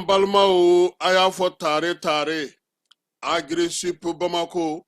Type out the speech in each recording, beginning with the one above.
Balmao aya fo tare agressif Bamako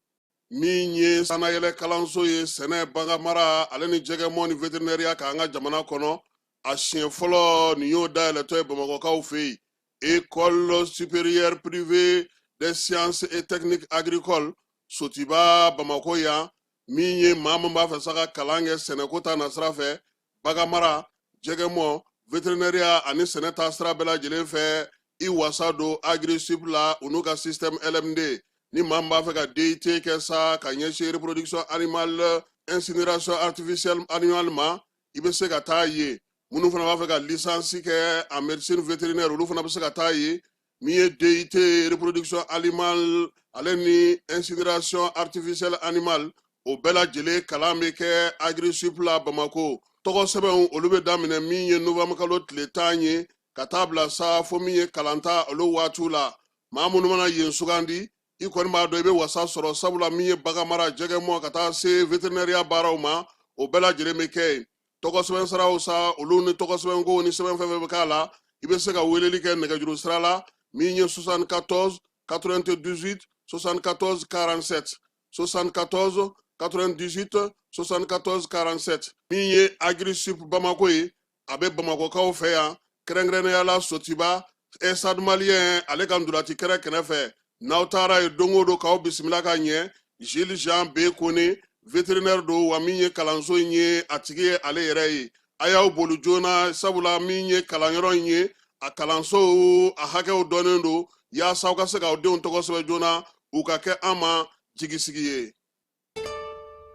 minye sana yele kalanso ye sene banga mara aleni jege moni vétérinaire ka nga jamana kono a chien folo ni yo da le toy Bamako ka fe école supérieure privée des sciences et techniques agricoles sotiba Bamako ya minye mama ba fa saka kalange sene kota nasra fe baga mara jege mo vétérinaire ani sene ta sra bela jele fe i wasado agressif la unuka système LMD ni mamba fait ka DIT ke sa ka nyeshe reproduction animale incinération artificielle animalement ibe se ka taye munu fana ba fait ka licence ke en médecine vétérinaire ulu fana ba se ka taye mi DIT reproduction animale aleni incinération artificielle animale o bela jele kalame ke agressif la Bamako togo seben olu be damine mi ye novembre kalo tletanye katabla sa fomiye kalanta olu watu la mamunu mana yen sugandi ikon ma do be wasa soro sabula miye bagamara jege mo kata se vétérinaire baraw ma o bela jere meke togo seben saraw sa olu ni togo seben go ni seben feve kala ibe se ka weleli ke nega juru srala miye 74 98 74 47 74 98 74 47 miye agressif Bamako yi abe Bamako ka o fe ya Krengrene yala sotiba Esad Malien ale kandulati kere kenefe nautara e dongo do kaw bismillah ka nye Gilles Jean B Kone vétérinaire do wa minye kalanso nye atigi ale yere ayaw bolu jona sabula minye kalanyoro nye a kalanso a hake o donendo ya sawka se ka o de on togo sebe jona u ka ke ama jigisigiye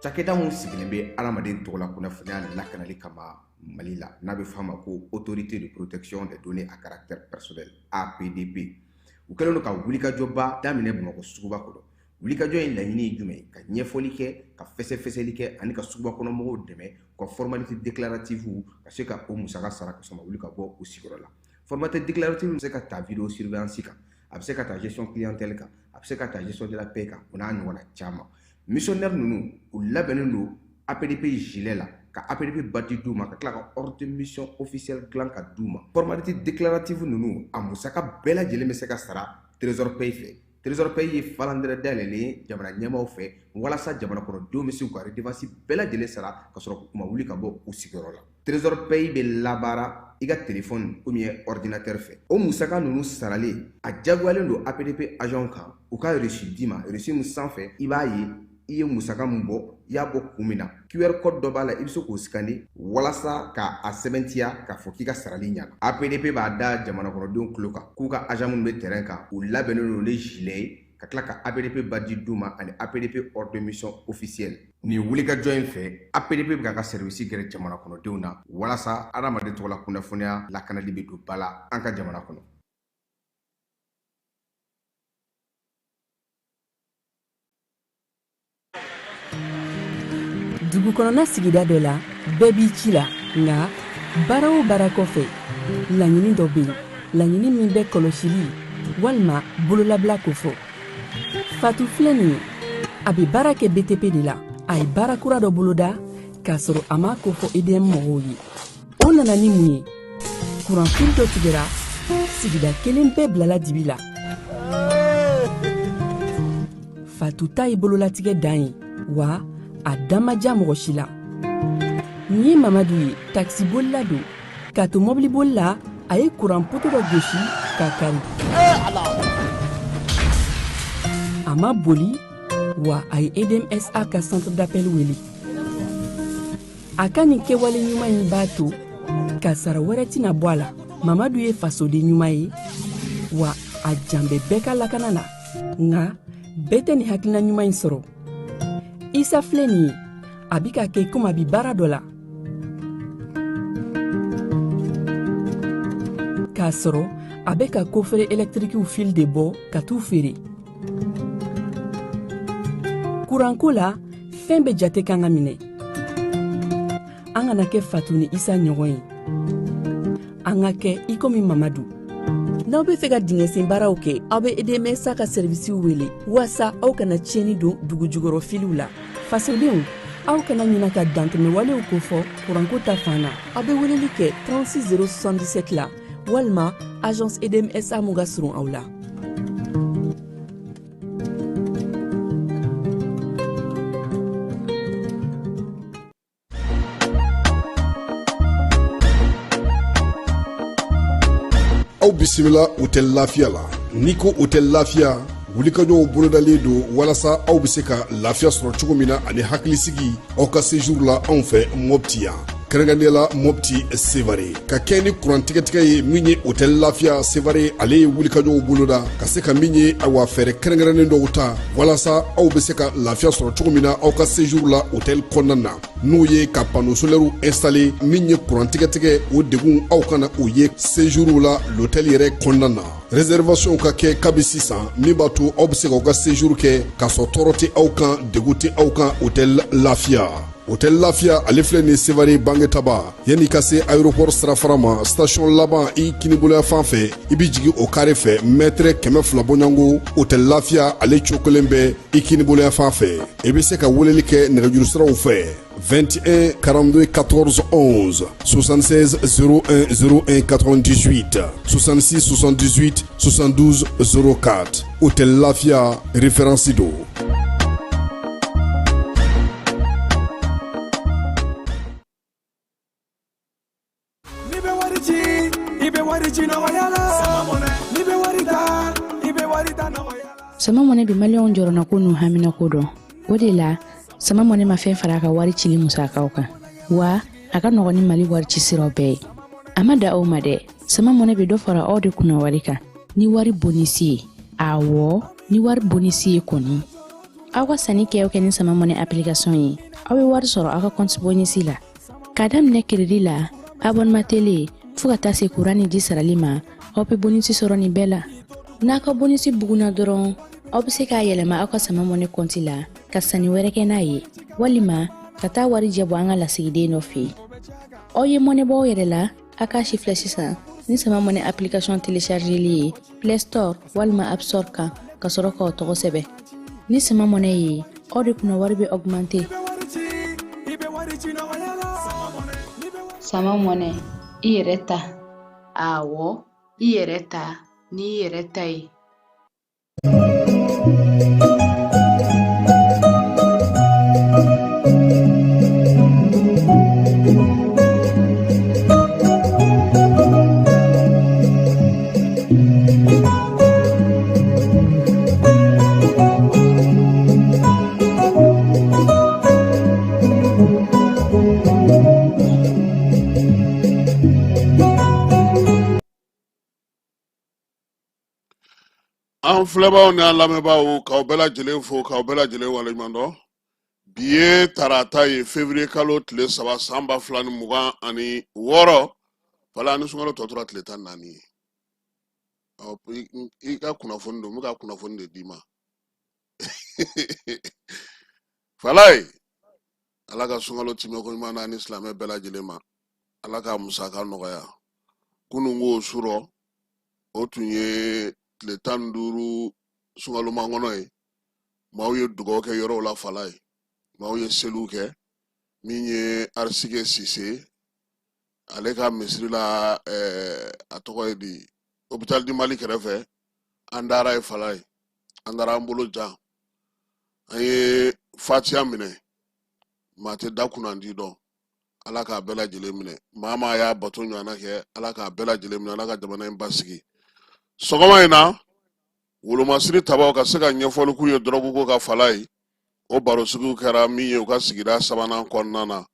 Cakɛda mun sigilen bɛ adamaden tɔgɔ la kunnafoniya lakanali kama Mali la n'a bɛ f'a ma ko autorité de protection des données à caractère personnel APDP u kɛlen don ka wulikajɔba daminɛ Bamakɔ suguba kɔnɔ wulikajɔ in laɲini ye jumɛn ye ka ɲɛfɔli kɛ ka fɛsɛfɛsɛli kɛ ani ka suguba kɔnɔ mɔgɔw dɛmɛ ka formalité déclarative ka se ka o musaka sara ka sɔn ka wuli ka bɔ u sigiyɔrɔ la formalité déclarative bɛ se ka ta vidéo surveillance kan a bɛ se ka ta gestion clientèle kan a bɛ se ka ta gestion de la paix kan o n'a ɲɔgɔnna caman missionnaire nunu u labɛnnen don APDP gilet la ka APDP bati d'u ma ka tila ka ordre de mission officielle dilan ka d'u ma formalité déclarative nunu a musaka bɛɛ lajɛlen bɛ se ka sara trésor paye fɛ trésor paye ye falandɛrɛ dayɛlɛlen ye jamana ɲɛmaaw fɛ walasa jamana kɔnɔdenw bɛ se k'u ka redevance bɛɛ lajɛlen sara ka sɔrɔ u ma wuli ka bɔ u sigiyɔrɔ la trésor paye bɛ labaara i ka téléphone ou bien ordinateur fɛ o musaka nunu saralen a jagoyalen don APDP agent kan u ka reçu d'i ma reçu min sanfɛ i b'a ye i ye musaka mun bɔ i y'a bɔ kun min na QR code dɔ b'a la i bɛ se k'o scanner walasa ka a sɛbɛntiya k'a fɔ k'i ka sarali ɲɛna APDP b'a da jamana kɔnɔdenw tulo kan k'u ka agent minnu bɛ terrain kan u labɛnnen don ni gilet ye ka tila ka APDP badge d'u ma ani APDP ordre de mission officielle nin wulikajɔ in fɛ APDP bɛ k'a ka service gɛrɛ jamana kɔnɔdenw na walasa adamaden tɔgɔ la kunnafoniya lakanali bɛ don ba la an ka jamana kɔnɔ. Dugu kɔnɔna sigida dɔ la bɛɛ b'i ci la nka baara o baara kɔfɛ laɲini dɔ bɛ yen laɲini min bɛ kɔlɔsili walima bololabila ko fɔ Fatu filɛ nin ye a bɛ baara kɛ BTP de la a ye baara kura dɔ boloda k'a sɔrɔ a ma ko fɔ EDM mɔgɔw ye o nana ni mun ye kuranfili dɔ tigɛra sigida kelen bɛɛ bilala dibi la Fatu ta ye bololatigɛ dan ye wa a damaja mɔgɔ si la nin ye Mamadu ye taxi bolila don k'a to mɔbili bolila a ye kuran poto dɔ gosi k'a kari a ma boli wa a ye EDMSA ka centre d'appel wele a ka nin kɛwale ɲuman in b'a to ka sara wɛrɛ tɛna bɔ a la Mamadu ye fasoden ɲuman ye wa a jan bɛ bɛɛ ka lakana na nka bɛɛ tɛ nin hakilina ɲuman in sɔrɔ Isa filɛ nin ye a bi ka kɛ komi a bi baara dɔ la k'a sɔrɔ a bɛ ka kofere électrikiw fil de bɔ ka t'u feere kuranko la fɛn bɛ jate kan ka minɛ an kana kɛ Fatu ni Isa ɲɔgɔn ye an ka kɛ i komi Mamadu n'aw bɛ fɛ ka dingɛsen baaraw kɛ aw bɛ EDMSA ka servisiw wele walasa aw kana tiɲɛni don dugu jukɔrɔ filiw la fasodenw aw kana ɲina ka dantɛmɛ walew kofɔ kuranko ta fan na aw bɛ weleli kɛ 36077 la walima agence EDMSA mun ka surun aw la aw bisimila hôtel Lafiya la n'i ko hôtel Lafiya wulikajɔw bolodalen don walasa aw bɛ se ka lafiya sɔrɔ cogo min na ani hakilisigi aw ka séjour la anw fɛ Mopti yan kɛrɛnkɛrɛnnenya Mopti Sevare ka kɛ ni kurantigɛtigɛ ye min ye hôtel Lafiya Sevare ale ye wulikajɔw boloda ka se ka min ye awa fɛɛrɛ kɛrɛnkɛrɛnnen dɔw ta walasa aw bɛ se ka lafiya sɔrɔ cogo min na aw ka séjour la hôtel kɔnɔna na n'o ye ka panneau solaire installé min ye kurantigɛtigɛ o degun aw kana o ye séjour la l'hôtel yɛrɛ kɔnɔna na réservation ka kɛ kabi sisan min b'a to aw bɛ se k'aw ka séjour kɛ k'a sɔrɔ tɔɔrɔ tɛ aw kan degun tɛ aw kan hôtel Lafiya hôtel Lafiya ale filɛ nin Sevare Bangetaba yanni ka se aéroport sirafara ma station laban i kiniboloya fan fɛ i bi jigin o carré fɛ mètre 200 bɔɲango hôtel Lafiya ale cokolen bɛ i kiniboloya fan fɛ i bɛ se ka weleli kɛ nɛgɛjuru siraw fɛ 21 42 14 11 76 01 01 98 66 78 72 04 hôtel Lafiya référence do sama mɔnɛ bi maliyɛnw jɔrɔna ko n'u hamina ko dɔn o de la sama mɔnɛ ma fɛn fara a ka wari cili musakaw kan wa a ka nɔgɔn ni mali wari ci siraw bɛɛ ye a ma da aw ma dɛ sama mɔnɛ bi dɔ fara aw de kunna wari kan ni wari bonisi ye awɔ ni wari bonisi ye kɔni aw ka sanni kɛ ni sama mɔnɛ application ye aw bɛ wari sɔrɔ aw ka compte bonisi la ka daminɛ crédit la abonnement télé fo ka taa se courant ni ji sarali ma aw bɛ bonisi sɔrɔ nin bɛɛ la n'a ka bonisi buguna dɔrɔn aw bɛ se k'a yɛlɛma aw ka sama mɔnɛ compte la ka sanni wɛrɛ kɛ n'a ye walima ka taa wari jɛbɔ an ka lasigiden dɔ fɛ yen aw ye mɔnɛ bɔ aw yɛrɛ la a k'a si filɛ sisan ni sama mɔnɛ application téléchargeli ye Play Store walima App Store kan ka sɔrɔ k'aw tɔgɔ sɛbɛn ni sama mɔnɛ ye aw de kunna wari bɛ augmenter sama mɔnɛ i yɛrɛ ta awɔ i yɛrɛ ta ni i yɛrɛ ta ye an filɛbaaw ni an lamɛnbaaw k'aw bɛɛ lajɛlen fo k'aw bɛɛ lajɛlen waleɲuman dɔn bi ye tarata ye février kalo tile 3 san 2026 wala ani sunkalo tɔ tora tile 14 ye i ka kunnafoni don n bɛ ka kunnafoni de d'i ma falaye ala ka sunkalo timɛko ɲuman na ni silamɛ bɛɛ lajɛlen ma ala ka musaka nɔgɔya kunun ko surɔ o tun ye tile 15 sunkaloman kɔnɔ ye maaw ye dugawu kɛ yɔrɔw la fala ye maaw ye seliw kɛ min ye Arsike Sise ale ka misiri la a tɔgɔ ye di hôpital du Mali kɛrɛfɛ an dara ye fala ye an dara an bolo jan an ye fatiya minɛ maa tɛ da kunnandi dɔn ala k'a bɛɛ lajɛlen minɛ maa maa y'a bato ɲɔgɔnna kɛ ala k'a bɛɛ lajɛlen minɛ ala ka jamana in basigi sɔgɔma in na wolomasiri tabaw ka se ka ɲɛfɔli k'u ye dɔrɔguko ka fala ye o baro sugiw kɛra min ye u ka sigida 3nan kɔnɔna na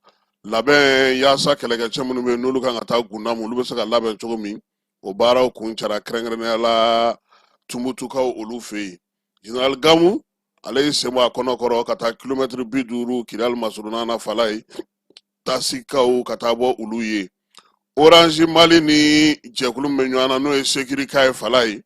labɛn yaasa kɛlɛkɛcɛ minnu bɛ n'olu kan ka taa gunda mun olu bɛ se ka labɛn cogo min o baaraw kun cara kɛrɛnkɛrɛnnenya la Tumbutukaw olu fɛ yen Général Gamu ale y'i senbɔ a kɔnɔ kɔrɔ ka taa kilomɛtiri 50 Kidal Masuruna na fala ye tasikaw ka taa bɔ olu ye. Orange Mali ni jɛkulu min bɛ ɲɔgɔn na n'o ye Sekirika ye fala ye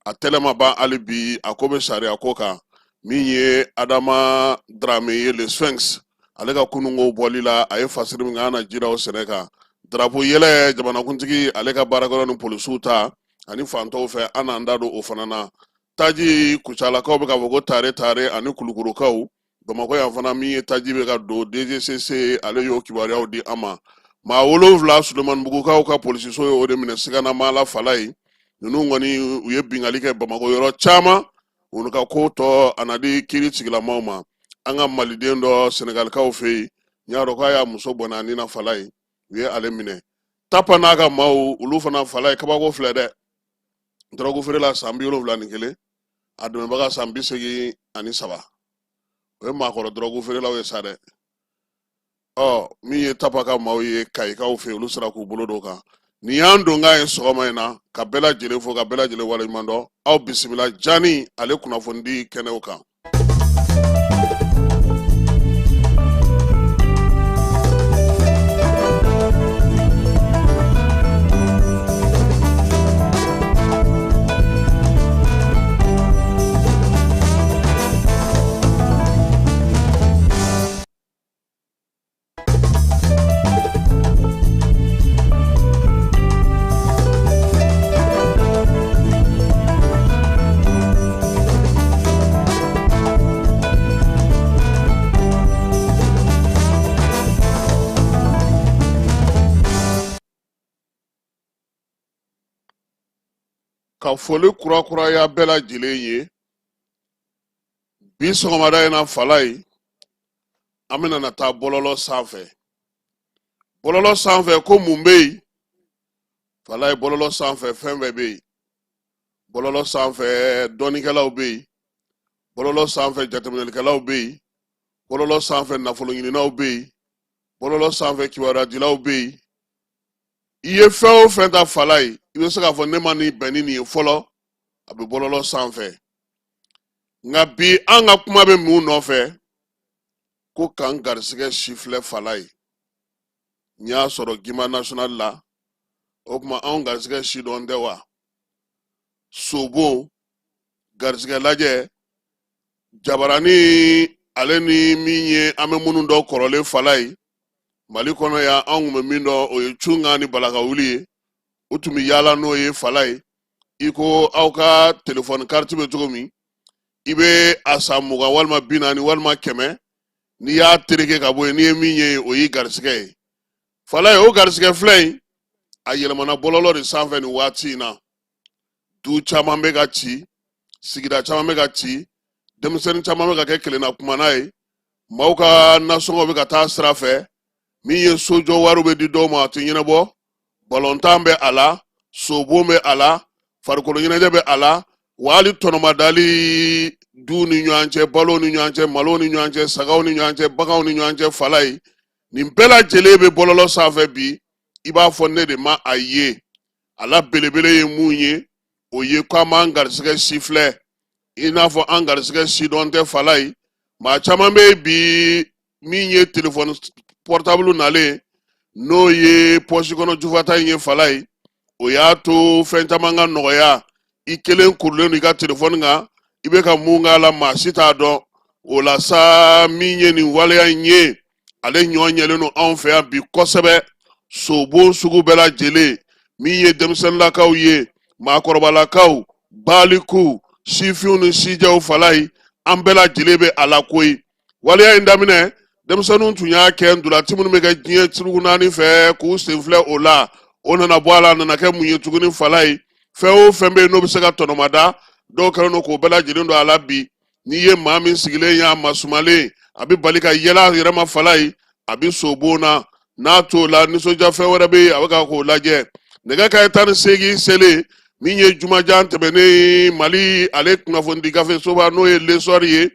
a tɛlɛ ma ban hali bi a ko bɛ sariya ko kan min ye Adama Dramé ye le Sphinx ale ka kununko bɔli la a ye fasiri min kan na jira o sɛnɛ kan drapeau yɛlɛ jamanakuntigi ale ka baarakɛlaw ni polisiw ta ani fantɔw fɛ an n'an da don o fana na. Taji Kucalakaw bɛ ka fɔ ko tare ani Kulukurukaw Bamakɔ yan fana min ye taji bɛ ka don DGCC ale y'o kibaruyaw di an ma. Maa 7 Sulemanibugukaw ka polisiso ye o de minɛ Sigana Mala fala ye ninnu kɔni u ye bingali kɛ Bamakɔ yɔrɔ caman olu ka ko tɔ a na di kiiri sigilamaw ma. An ka maliden dɔ Senegalikaw fɛ yen n y'a dɔn k'a y'a muso bɔnɛ a nin na fala ye u ye ale minɛ. Tapa n'a ka maaw olu fana fala ye kabako filɛ dɛ. Dɔrɔgu feerela san 71 a dɛmɛbaga san 83 o ye maakɔrɔ dɔrɔgu feerelaw ye sa dɛ. Min ye Tapa ka maaw ye Kayikaw fɛ olu sera k'u bolo don kan. Nin y'an donkan ye sɔgɔma in na ka bɛɛ lajɛlen fo ka bɛɛ lajɛlen waleɲuman dɔn. Aw bisimila Jani ale kunnafoni di kɛnɛw kan. Ka foli kurakuraya bɛɛ lajɛlen ye bi sɔgɔmada in na fala ye an bɛna na taa bɔlɔlɔ sanfɛ. Bɔlɔlɔ sanfɛ ko mun bɛ yen fala ye bɔlɔlɔ sanfɛ fɛn bɛɛ bɛ yen. Bɔlɔlɔ sanfɛ dɔnnikɛlaw bɛ yen, bɔlɔlɔ sanfɛ jateminɛlikɛlaw bɛ yen, bɔlɔlɔ sanfɛ nafoloɲininaw bɛ yen, bɔlɔlɔ sanfɛ kibaruyadilaw bɛ yen. I ye fɛn o fɛn ta fala ye i bɛ se k'a fɔ ne ma ni bɛn ni nin ye fɔlɔ a bɛ bɔlɔlɔ sanfɛ. Nka bi an ka kuma bɛ mun nɔfɛ ko k'an garisɛgɛ si filɛ fala ye. N y'a sɔrɔ Gima National la o tuma anw garisɛgɛ si dɔn tɛ wa? Sobo garisɛgɛ lajɛ Jabarani ale ni min ye an bɛ minnu dɔn kɔrɔlen fala ye Mali kɔnɔ yan anw kun bɛ min dɔn o ye Cunga ni Balakawuli ye o tun bɛ yaala n'o ye fala ye. I ko aw ka telefɔni kariti bɛ cogo min i bɛ a san 20 walima 40 walima 100 n'i y'a tereke ka bɔ yen n'i ye min ye o y'i garisɛgɛ ye. Fala ye o garisɛgɛ filɛ in a yɛlɛmana bɔlɔlɔ de sanfɛ nin waati in na. Du caman bɛ ka ci sigida caman bɛ ka ci denmisɛnnin caman bɛ ka kɛ kelenna kumana ye maaw ka nasɔngɔ bɛ ka taa sira fɛ min ye sojɔ wariw bɛ di dɔw ma a tɛ ɲɛnabɔ balɔntan bɛ a la sobon bɛ a la farikolo ɲɛnajɛ bɛ a la wa hali tɔnɔmadali du ni ɲɔgɔn cɛ balo ni ɲɔgɔn cɛ malo ni ɲɔgɔn cɛ sagaw ni ɲɔgɔn cɛ baganw ni ɲɔgɔn cɛ fala ye nin bɛɛ lajɛlen bɛ bɔlɔlɔ sanfɛ bi i b'a fɔ ne de ma a ye a la belebele ye mun ye o ye k'an b'an garisɛgɛ si filɛ i n'a fɔ an garisɛgɛ si dɔn tɛ fala ye maa caman bɛ bi min ye telefɔni portable nalen n'o ye pɔsi kɔnɔ jufata in ye fala ye o y'a to fɛn caman ka nɔgɔya i kelen kurulen don i ka telefɔni kan i bɛ ka mun k'a la maa si t'a dɔn o la sa min ye nin waleya in ye ale ɲɔ ɲɛlen don anw fɛ yan bi kosɛbɛ sobon sugu bɛɛ lajɛlen min ye denmisɛnninlakaw ye maakɔrɔbalakaw baaliku sifinw ni sijɛw fala ye an bɛɛ lajɛlen bɛ a la koyi waleya in daminɛ denmisɛnninw tun y'a kɛ ndolati minnu bɛ kɛ diɲɛ surugu naani fɛ k'u senfilɛ o la o nana bɔ a la a nana kɛ mun ye tuguni fala ye fɛn o fɛn bɛ yen n'o bɛ se ka tɔnɔmada dɔw kɛlen don k'o bɛɛ lajɛlen don a la bi n'i ye maa min sigilen y'a masumalen a bɛ bali ka yɛlɛ a yɛrɛ ma fala ye a bɛ sobon na n'a t'o la nisɔndiya fɛn wɛrɛ bɛ yen a bɛ ka k'o lajɛ nɛgɛ kanɲɛ 18 selen min ye jumajan tɛmɛnen Mali ale kunnafonidi gafe soba n'o ye lesɔri ye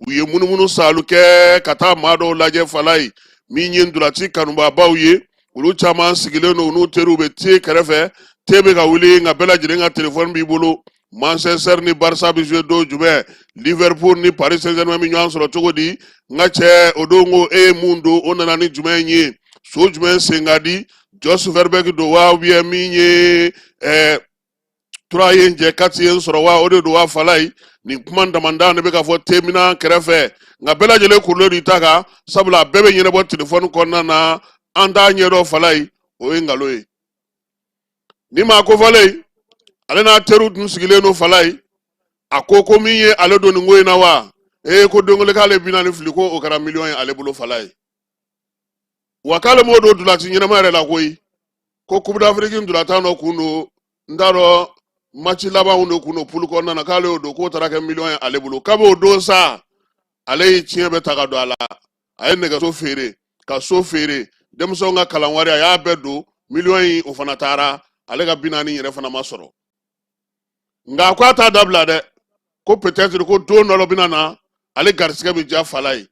u ye munumunu salu kɛ ka taa maa dɔw lajɛ fala ye min ye ndolati kanubaabaw ye olu caman sigilen don n'u teriw bɛ te kɛrɛfɛ te bɛ ka wuli nka bɛɛ lajɛlen ka telefɔni b'i bolo Manchester ni Barça bi jouer do jumɛn Liverpool ni Paris Saint-Germain mi ɲɔgɔn sɔrɔ cogo di n ka cɛ o don ko e ye mun don o nana ni jumɛn ye so jumɛn sen ka di Jos Verbeek don wa ou bien min ye 3 ye jɛ 4 ye sɔrɔ wa o de don wa Falaye nin kuma damanda ne bɛ ka fɔ temina kɛrɛfɛ nka bɛɛ lajɛlen kurulen don i ta kan sabula bɛɛ bɛ ɲɛnabɔ telefɔni kɔnɔna na an t'a ɲɛdɔn Falaye o ye nkalon ye ni maa ko fɔlen ale n'a teriw tun sigilen don Falaye a ko min ye ale don nin ko in na wa ko don kelen k'ale bina ni fili ko o kɛra miliyɔn ye ale bolo Falaye wa k'ale m'o don dulati ɲɛnama yɛrɛ la koyi ko Coupe d'Afrique dulatan dɔ kun don n t'a dɔn match labanw de kun don poule kɔnɔna na k'ale y'o don k'o taara kɛ miliyɔn ye ale bolo kab'o don sa ale ye tiɲɛ bɛɛ ta ka don a la a ye nɛgɛso feere ka so feere denmisɛnw ka kalan wari a y'a bɛɛ don miliyɔn in o fana taara ale ka 40 yɛrɛ fana ma sɔrɔ nka ko a t'a dabila dɛ ko peut-être ko don dɔ bɛna na ale garisigɛ bɛ diya Falaye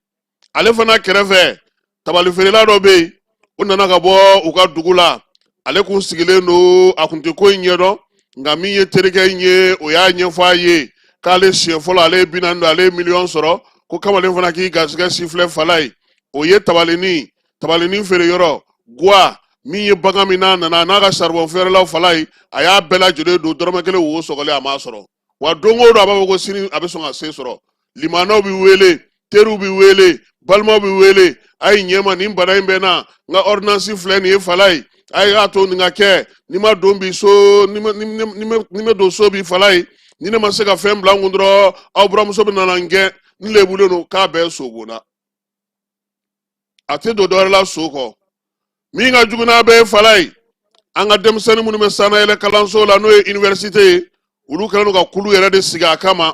ale fana kɛrɛfɛ tabali feerela dɔ bɛ yen o nana ka bɔ u ka dugu la ale kun sigilen don a kun tɛ ko in ɲɛdɔn nka min ye terikɛ in ye o y'a ɲɛfɔ a ye k'ale siɲɛ fɔlɔ ale ye 40 don ale ye miliyɔn sɔrɔ ko kamalen fana k'i garisigɛ sifilɛ Falaye o ye tabalinin feere yɔrɔ guwa min ye bagan min n'a nana n'a ka charbon feerelaw Falaye a y'a bɛɛ lajɛlen don dɔrɔmɛ 1 wo sɔgɔlen a m'a sɔrɔ wa don o don a b'a fɔ ko sini a bɛ sɔn ka se sɔrɔ limanaw bɛ wele teriw bɛ wele balimaw bɛ wele a ye ɲɛma nin bana in bɛ na n ka ordonnance filɛ nin ye Falaye a y'a to nin ka kɛ ni ma don bi so ni ma don so bi Falaye ni ne ma se ka fɛn bila n kun dɔrɔn aw buramuso bɛ nana n gɛn n lebulen don k'a bɛɛ sobonna a tɛ don dɔwɛrɛ la so kɔ min ka jugu n'a bɛɛ ye Falaye an ka denmisɛnnin minnu bɛ sanayɛlɛ kalanso la n'o ye université ye olu kɛlen don ka kulu yɛrɛ de sigi a kama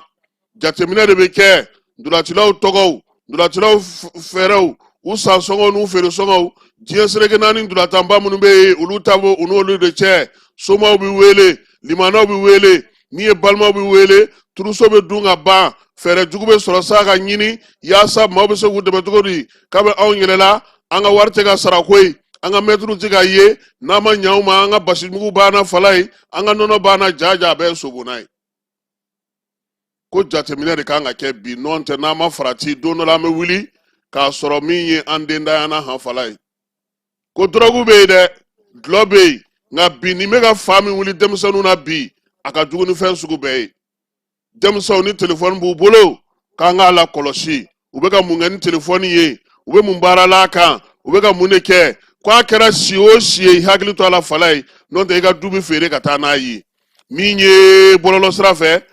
jateminɛ de bɛ kɛ ndolatilaw tɔgɔw ndolatilaw fɛɛrɛw u san sɔngɔw n'u feere sɔngɔw diɲɛ seleke naani ndolatanba minnu bɛ yen olu ta b'o u n'olu de cɛ somaw bɛ wele limanaw bɛ wele min ye balimaw bɛ wele turuso bɛ dun ka ban fɛɛrɛ jugu bɛ sɔrɔ sa ka ɲini yaasa maaw bɛ se k'u dɛmɛ cogo di k'a bɛ anw yɛlɛla an ka wari tɛ ka sara koyi an ka mɛtiriw tɛ ka ye n'a ma ɲɛ u ma an ka basimugu banna Falaye an ka nɔnɔ banna jaja a bɛɛ ye sobonna ye ko jateminɛ de kan ka kɛ bi nɔn tɛ n'a ma farati don dɔ la an bɛ wuli k'a sɔrɔ min ye an dendayana han Falaye ko dɔrɔgu bɛ yen dɛ dulɔ bɛ yen nka bi nin bɛ ka fa min wuli denmisɛnninw na bi a ka jugu ni fɛn sugu bɛɛ ye denmisɛnw ni telefɔni b'u bolo k'an k'a la kɔlɔsi u bɛ ka mun kɛ ni telefɔni ye u bɛ mun baara la a kan u bɛ ka mun de kɛ k'a kɛra si o si ye i hakili to a la Falaye n'o tɛ i ka du bɛ feere ka taa n'a ye min ye bɔlɔlɔ sira fɛ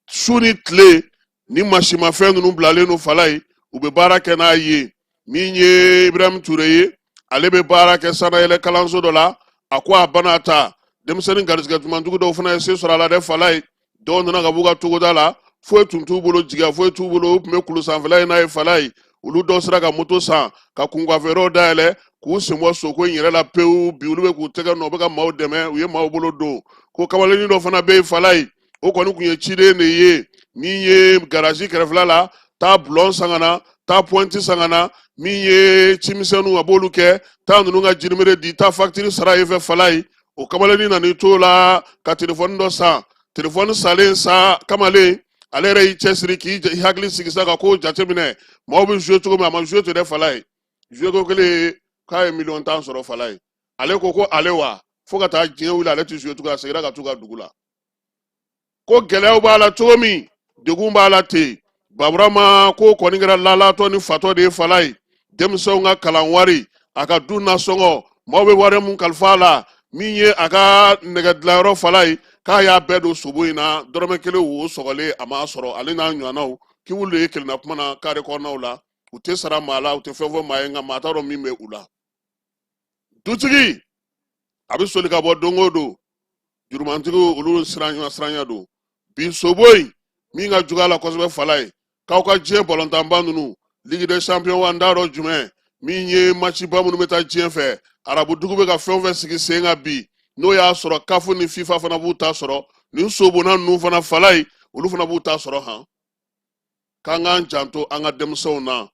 su ni tile ni masimafɛn ninnu bilalen don Falaye u bɛ baara kɛ n'a ye min ye Ibrahim Ture ye ale bɛ baara kɛ sanayɛlɛ kalanso dɔ la a ko a bana ta denmisɛnnin garisɛgɛ jumanjugu dɔw fana ye se sɔrɔ a la dɛ Falaye dɔw nana ka b'u ka togoda la foyi tun t'u bolo jigiya foyi t'u bolo u tun bɛ kulu sanfɛla in n'a ye Falaye olu dɔw sera ka moto san ka kunkanfɛɛrɛw dayɛlɛ k'u sen bɔ soko in yɛrɛ la pewu bi olu bɛ k'u tɛgɛ nɔ u bɛ ka maaw dɛmɛ u ye maaw bolo don ko kamalennin dɔ fana bɛ yen Falaye o kɔni tun ye ciden de ye min ye garage kɛrɛfɛla la taa bulon san ka na taa pointe san ka na min ye cimisɛnninw a b'olu kɛ taa ninnu ka jirimere di taa facture sara ye fɛ Falaye o kamalennin nan'i to la ka telefɔni dɔ san telefɔni salen sa kamalen ale yɛrɛ y'i cɛsiri k'i hakili sigi sa ka ko jateminɛ maaw bɛ jouer cogo min a ma jouer ten dɛ Falaye jouer ko kelen k'a ye miliyɔn 10 sɔrɔ Falaye ale ko ale wa fo ka taa diɲɛ wuli ale tɛ jouer tugun a seginna ka t'u ka dugu la ko gɛlɛyaw b'a la cogo min degun b'a la ten Baburama ko kɔni kɛra lalatɔ ni fatɔ de ye Falaye denmisɛnw ka kalan wari a ka du nasɔngɔ maaw bɛ wari mun kalifa a la min ye a ka nɛgɛdilanyɔrɔ Falaye k'a y'a bɛɛ don sobo in na dɔrɔmɛ 1 wo sɔgɔlen a m'a sɔrɔ ale n'a ɲɔgɔnnaw k'i wuli ye kelenna kuma na kare kɔnɔnaw la u tɛ sara maa la u tɛ fɛn fɔ maa ye nka maa t'a dɔn min bɛ u la dutigi a bɛ soli ka bɔ don o don jurumantigiw olu siranya don bi sobo in min ka jugu a la kosɛbɛ Falaye k'aw ka diɲɛ balontanba ninnu Ligue des Champions wa n t'a dɔn jumɛn min ye matchba minnu bɛ taa diɲɛ fɛ arabudugu bɛ ka fɛn o fɛn sigi sen kan bi n'o y'a sɔrɔ CAF ni FIFA fana b'u ta sɔrɔ nin sobonna ninnu fana Falaye olu fana b'u ta sɔrɔ han k'an k'an janto an ka denmisɛnw na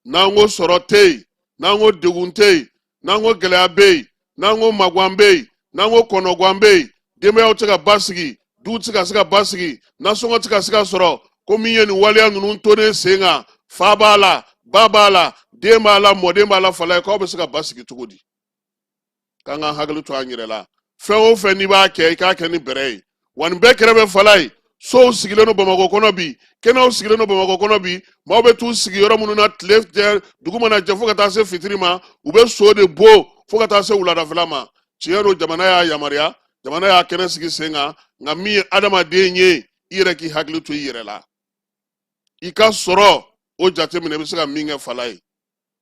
n'an ko sɔrɔ tɛ yen n'an ko degun tɛ yen n'an ko gɛlɛya bɛ yen n'an ko magan bɛ yen n'an ko kɔnɔgan bɛ yen denbayaw tɛ ka basigi du tɛ se ka basigi nasɔngɔ tɛ se ka sɔrɔ ko min ye nin waleya ninnu tonen sen kan fa b'a la ba b'a la den b'a la mɔden b'a la fala ye k'aw bɛ se ka basigi cogo di k'an ka hakili to an yɛrɛ la fɛn o fɛn n'i b'a kɛ i k'a kɛ ni bɛrɛ ye wa nin bɛɛ kɛrɛfɛ fala ye sow sigilen don Bamakɔ kɔnɔ bi kɛnɛw sigilen don Bamakɔ kɔnɔ bi maaw bɛ t'u sigi yɔrɔ minnu na tile dugu mana jɛ fo ka taa se fitiri ma u bɛ so de bo fo ka taa se wuladafɛla ma tiɲɛ don jamana y'a yamaruya jamana y'a kɛnɛ sigi sen kan nka min ye adamaden ye i yɛrɛ k'i hakili to i yɛrɛ la i ka sɔrɔ o jateminɛ i bɛ se ka min kɛ fala ye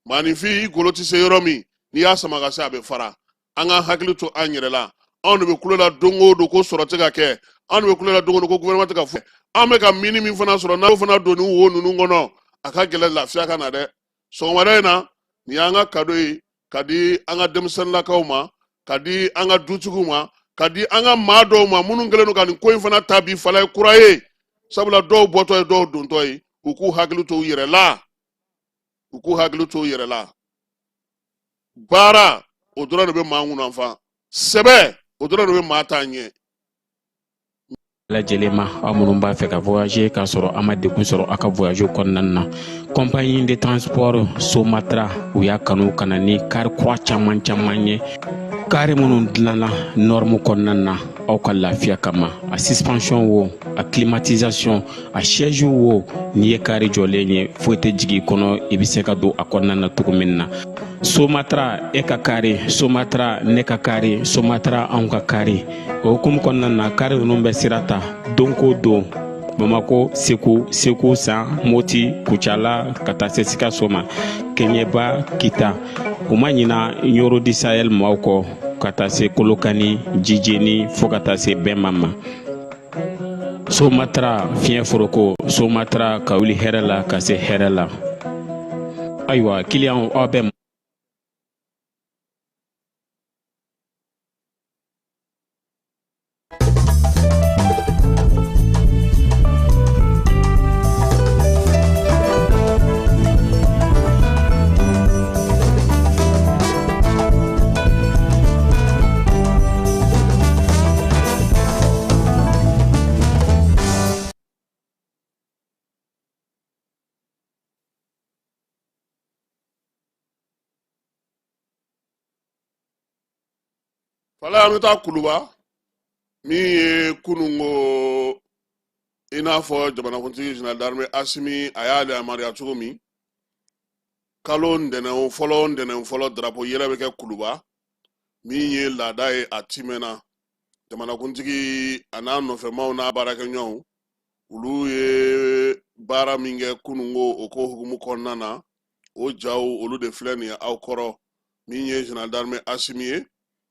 maanifin i golo tɛ se yɔrɔ min n'i y'a sama ka se a bɛ fara an ka hakili to an yɛrɛ la anw de bɛ kulo la don o don ko sɔrɔ tɛ ka kɛ anw de bɛ kulo la don o don ko gouvernement tɛ ka fɔ an bɛ ka mini min fana sɔrɔ n'aw fana don ni wo ninnu kɔnɔ a ka gɛlɛn lafiya ka na dɛ sɔgɔmada in na nin y'an ka kado ye ka di an ka denmisɛnninlakaw ma ka di an ka dutigiw ma ka di an ka maa dɔw ma minnu kɛlen don ka nin ko in fana ta bi fala ye kura ye sabula dɔw bɔtɔ ye dɔw dontɔ ye u k'u hakili to u yɛrɛ la u k'u hakili to u yɛrɛ la baara o dɔrɔn de bɛ maa ŋunanfan sɛbɛ o dɔrɔn de bɛ maa taa ɲɛ lajɛlen ma aw minnu b'a fɛ ka voyager k'a sɔrɔ a ma degun sɔrɔ a ka voyage kɔnɔna na compagnie de transport Somatra u y'a kanu ka na ni kari kura caman ye kari minnu dilanna norme kɔnɔna na aw ka lafiya kama a suspension wo a climatisation a siège wo n'i ye kari jɔlen ye foyi tɛ jigin i kɔnɔ i bɛ se ka don a kɔnɔna na cogo min na Somatra e ka kari Somatra ne ka kari Somatra anw ka kari o hukumu kɔnɔna na kari ninnu bɛ sira ta don ko don Bamako Segu San Moti Kucala ka taa se Sikaso ma Keɲeba Kita u ma ɲina Yoro di Sahel maaw kɔ ka taa se Kolokani Jijeni fo ka taa se Bɛnma ma Somatra fiɲɛ foroko Somatra ka wuli hɛrɛ la ka se hɛrɛ la ayiwa client aw bɛ fala an bɛ taa Kuluba min ye kunun ko i n'a fɔ jamanakuntigi général d'armée Asimi a y'a yamaruya cogo min kalo ntɛnɛn fɔlɔ drapeau yɛlɛ bɛ kɛ Kuluba min ye laada ye a timɛnna jamanakuntigi a n'a nɔfɛmaw n'a baarakɛɲɔgɔnw olu ye baara min kɛ kunun ko o ko hukumu kɔnɔna na o jaw olu de filɛ nin ye aw kɔrɔ min ye général d'armée Asimi ye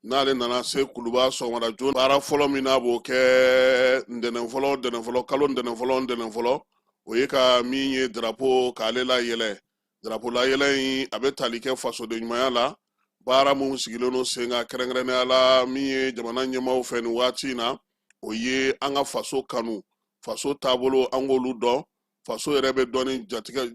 n'ale nana se Kuluba sɔgɔmada joona baara fɔlɔ min n'a b'o kɛ ntɛnɛn fɔlɔ kalo ntɛnɛn fɔlɔ o ye ka min ye drapeau k'ale layɛlɛ drapeau layɛlɛ in a bɛ tali kɛ fasoden ɲumanya la baara mun sigilen don sen kan kɛrɛnkɛrɛnnenya la min ye jamana ɲɛmaaw fɛ nin waati in na o ye an ka faso kanu faso taabolo an k'olu dɔn faso yɛrɛ bɛ dɔn ni jatigɛ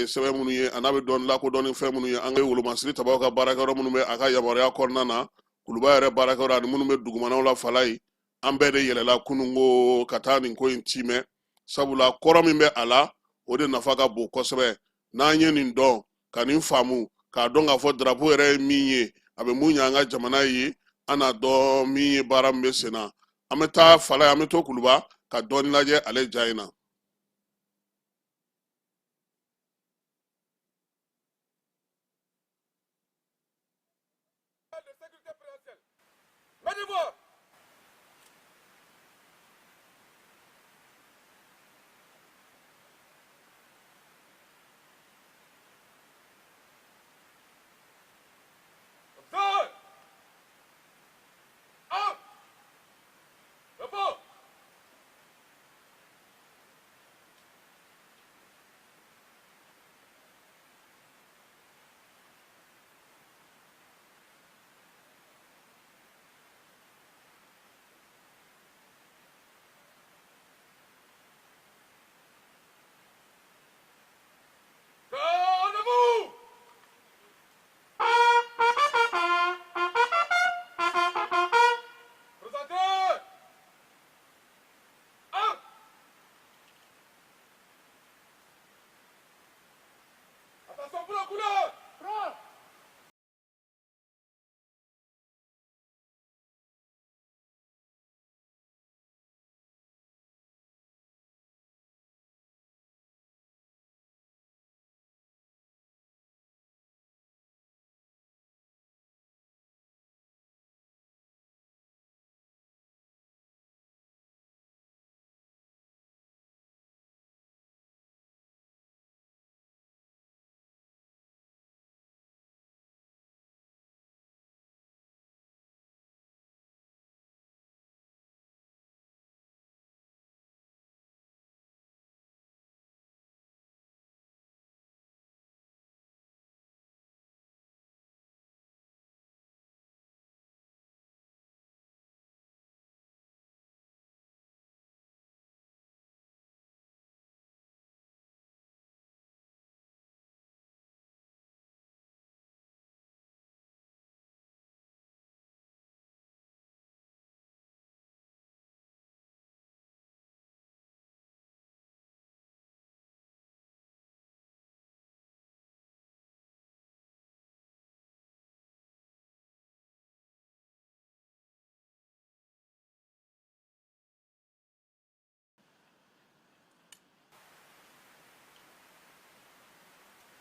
sɛbɛn minnu ye a n'a bɛ dɔn lakodɔn ni fɛn minnu ye an ka wolomasiri tabaw ka baarakɛyɔrɔ minnu bɛ a ka yamaruya kɔnɔna na Kuluba yɛrɛ baarakɛyɔrɔ ani minnu bɛ dugumanaw la fala ye an bɛɛ de yɛlɛla kunun ko ka taa nin ko in timɛ sabula kɔrɔ min bɛ a la o de nafa ka bon kosɛbɛ n'an ye nin dɔn ka nin faamu k'a dɔn k'a fɔ drapeau yɛrɛ ye min ye a bɛ mun ɲɛ an ka jamana ye an n'a dɔn min ye baara min bɛ sen na an bɛ taa fala ye an bɛ to Kuluba ka dɔɔni lajɛ ale ja in na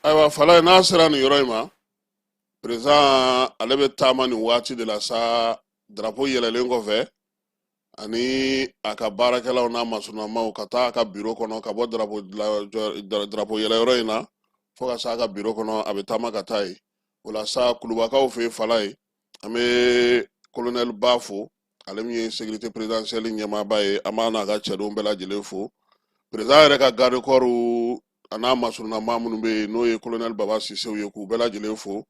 ayiwa fala n'a sera nin yɔrɔ in ma président ale bɛ taama nin waati de la sa drapeau yɛlɛlen kɔfɛ ani a ka baarakɛlaw n'a masurunamaw ka taa a ka bureau kɔnɔ ka bɔ drapeau yɛlɛyɔrɔ in na fo ka se a ka bureau kɔnɔ a bɛ taama ka taa yen o la sa kulubakaw fɛ yen fala ye an bɛ colonel ba fo ale min ye sécurité présidentielle ɲɛmaaba ye an b'a n'a ka cɛdenw bɛɛ lajɛlen fo président yɛrɛ ka garde corps a n'a masurunama minnu bɛ yen n'o ye colonel baba sisew ye k'u bɛɛ lajɛlen fo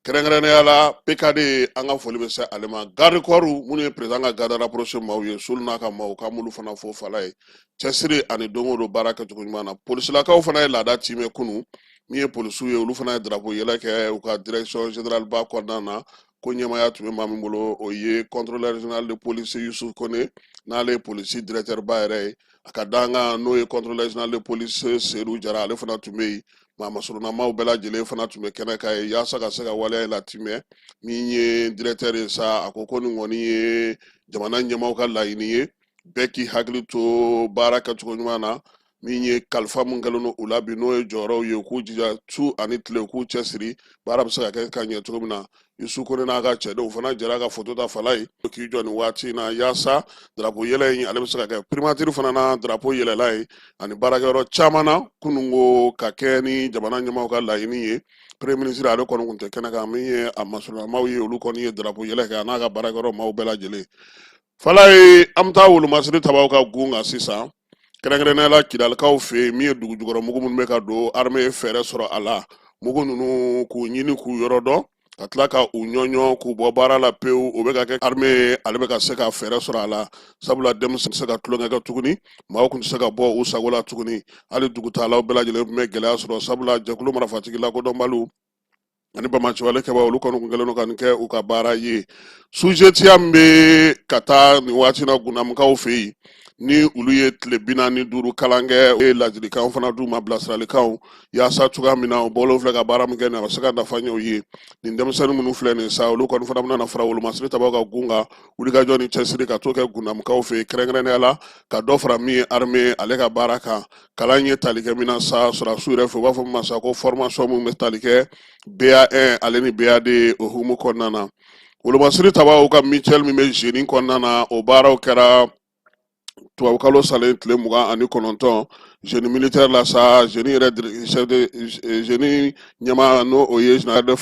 kɛrɛnkɛrɛnnenya la PKD an ka foli bɛ se ale ma garde corps minnu ye président ka garde rapproché maaw ye Sul n'a ka maaw k'an m'olu fana fo fala ye cɛsiri ani don o don baara kɛcogo ɲuman na polisilakaw fana ye laada timɛ kunun min ye polisiw ye olu fana ye drapeau yɛlɛ kɛ u ka direction générale ba kɔnɔna na ko ɲɛmaya tun bɛ maa min bolo o ye contrôleur général de police Yusuf Kone n'ale ye polisi directeur ba yɛrɛ ye a ka da an kan n'o ye contrôleur général de police Seydou Jara ale fana tun bɛ yen maa masurunamaw bɛɛ lajɛlen fana tun bɛ kɛnɛ kan ye yaasa ka se ka waleya in latimɛ min ye directeur ye sa a ko nin kɔni ye jamana ɲɛmaaw ka laɲini ye bɛɛ k'i hakili to baara kɛcogo ɲuman na min ye kalifa mun kɛlen don u la bi n'o ye jɔyɔrɔw ye k'u jija su ani tile k'u cɛsiri baara bɛ se ka kɛ ka ɲɛ cogo min na Yusu Kone n'a ka cɛdenw fana jɛra ka photo ta fala ye k'i jɔ nin waati in na yaasa drapeau yɛlɛ in ale bɛ se ka kɛ primature fana na drapeau yɛlɛla ye ani baarakɛyɔrɔ caman na kunun ko ka kɛ ni jamana ɲɛmaaw ka laɲini ye premier ministre ale kɔni tun tɛ kɛnɛ kan min ye a masurunamaw ye olu kɔni ye drapeau yɛlɛ kɛ a n'a ka baarakɛyɔrɔ maaw bɛɛ lajɛlen fala ye an bɛ taa wolomasiri tabaw ka gun kan sisan kɛrɛnkɛrɛnnenya la Kidalikaw fɛ yen min ye dugujukɔrɔ mugu minnu bɛ ka don armée ye fɛɛrɛ sɔrɔ a la mugu ninnu k'u ɲini k'u yɔrɔ dɔn ka tila ka u ɲɔɲɔ k'u bɔ baara la pewu o bɛ ka kɛ armée ale bɛ ka se ka fɛɛrɛ sɔrɔ a la sabula denmisɛnnin tɛ se ka tulonkɛ kɛ tuguni maaw tun tɛ se ka bɔ u sago la tuguni hali dugutaalaw bɛɛ lajɛlen tun bɛ gɛlɛya sɔrɔ sabula jɛkulu marafatigi lakodɔnbaliw ani bamacɛwale kɛbaaw olu kɔni tun kɛlen don ka nin kɛ u ka baara ye sujɛtiya min bɛ ka taa nin waati na gunnamikaw fɛ yen ni olu ye tile 45 kalan kɛ o ye ladilikanw fana d'u ma bilasiralikanw yaasa cogoya min na u bɔlen filɛ ka baara min kɛ nin a bɛ se ka nafa ɲɛ u ye nin denmisɛnnin minnu filɛ nin sa olu kɔni fana bɛna fara wolomasiri tabaw ka gun kan wulikajɔ ni cɛsiri ka t'o kɛ gunnamikaw fɛ yen kɛrɛnkɛrɛnnenya la ka dɔ fara min ye armée ale ka baara kan kalan ye tali kɛ min na sa sɔrɔdasiw yɛrɛ fɛ u b'a fɔ min ma sa ko formation min bɛ tali kɛ BA1 ale ni BA2 o hukumu kɔnɔna na wolomasiri tabaw ka mutuelle min bɛ Jeni kɔnɔna na o baaraw kɛra tubabukalo salen tile 29 génie militaire la sa génie yɛrɛ chef de génie ɲɛmaa n'o o ye général de